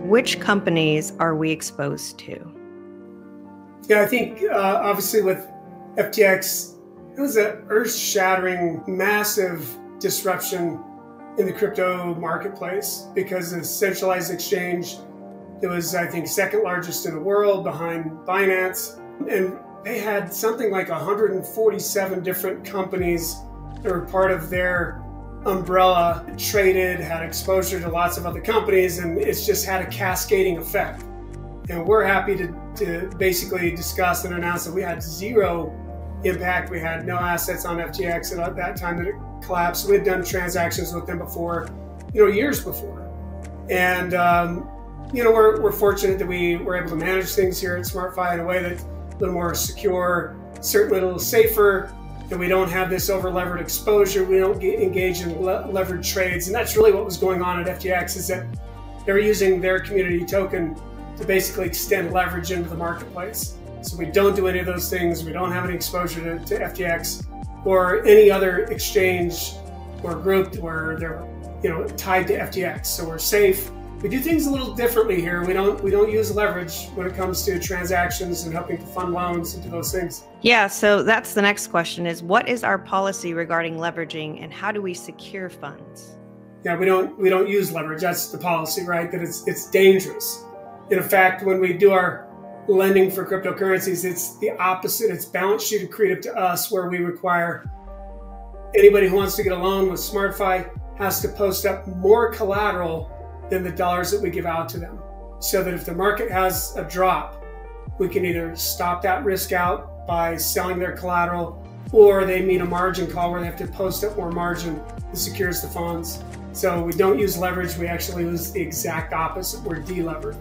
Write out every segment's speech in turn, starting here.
which companies are we exposed to? Yeah, I think obviously with FTX, it was an earth-shattering, massive disruption in the crypto marketplace because of centralized exchange. It was, I think, second largest in the world behind Binance. And they had something like 147 different companies that were part of their umbrella, traded, had exposure to lots of other companies, and it's just had a cascading effect. And we're happy to basically discuss and announce that we had zero impact. We had no assets on FTX at that time that it collapsed. We had done transactions with them before, years before. And, we're fortunate that we were able to manage things here at Smartfi in a way that's a little more secure, certainly a little safer, and we don't have this over-levered exposure. We don't engage in levered trades. And that's really what was going on at FTX, is that they were using their community token to basically extend leverage into the marketplace. So we don't do any of those things. We don't have any exposure to FTX or any other exchange or group where they're tied to FTX. So we're safe. We do things a little differently here. We don't use leverage when it comes to transactions and helping to fund loans and do those things. Yeah, so that's the next question is, what is our policy regarding leveraging and how do we secure funds? Yeah, we don't use leverage. That's the policy, right? That it's dangerous. In fact, when we do our lending for cryptocurrencies, it's the opposite. It's balance sheet accretive to us, where we require anybody who wants to get a loan with Smartfi has to post up more collateral than the dollars that we give out to them. So that if the market has a drop, we can either stop that risk out by selling their collateral, or they meet a margin call where they have to post up more margin that secures the funds. So we don't use leverage. We actually use the exact opposite. We're de-levered.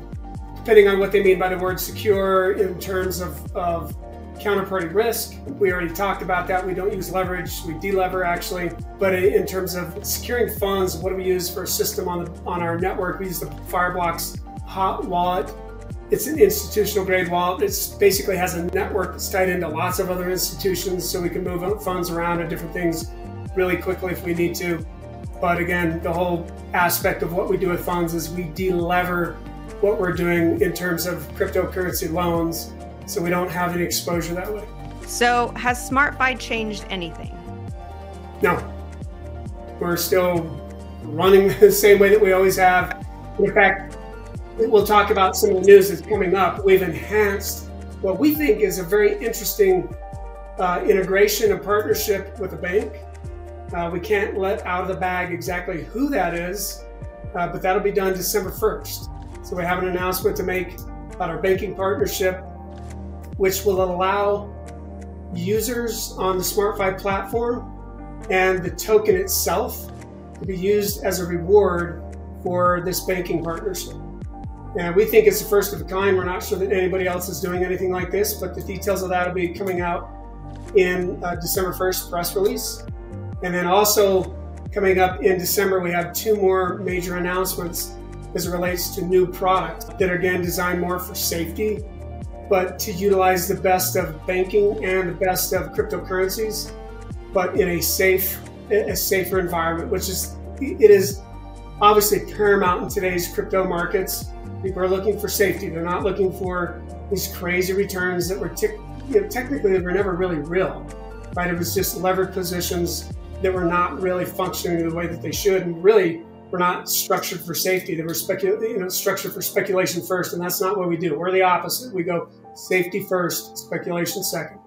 Depending on what they mean by the word secure in terms of counterparty risk, we already talked about that. We don't use leverage. We de-lever actually. But in terms of securing funds, what do we use for a system on our network? We use the Fireblocks hot wallet. It's an institutional grade wallet. It basically has a network that's tied into lots of other institutions, so we can move funds around and different things really quickly if we need to. But again, the whole aspect of what we do with funds is we de-lever what we're doing in terms of cryptocurrency loans, so we don't have any exposure that way. So has Smartfi changed anything? No. We're still running the same way that we always have. In fact, we'll talk about some of the news that's coming up. We've enhanced what we think is a very interesting integration and partnership with a bank. We can't let out of the bag exactly who that is, but that'll be done December 1st. So we have an announcement to make about our banking partnership, which will allow users on the Smartfi platform and the token itself to be used as a reward for this banking partnership. And we think it's the first of a kind. We're not sure that anybody else is doing anything like this, but the details of that will be coming out in December 1st press release. And then also coming up in December, we have two more major announcements as it relates to new products that are again designed more for safety, but to utilize the best of banking and the best of cryptocurrencies, but in a safer environment, which is obviously paramount in today's crypto markets. People are looking for safety. They're not looking for these crazy returns that were technically they were never really real, right? It was just levered positions that were not really functioning the way that they should, and really were not structured for safety. They were structured for speculation first, and that's not what we do. We're the opposite. We go safety first, speculation second.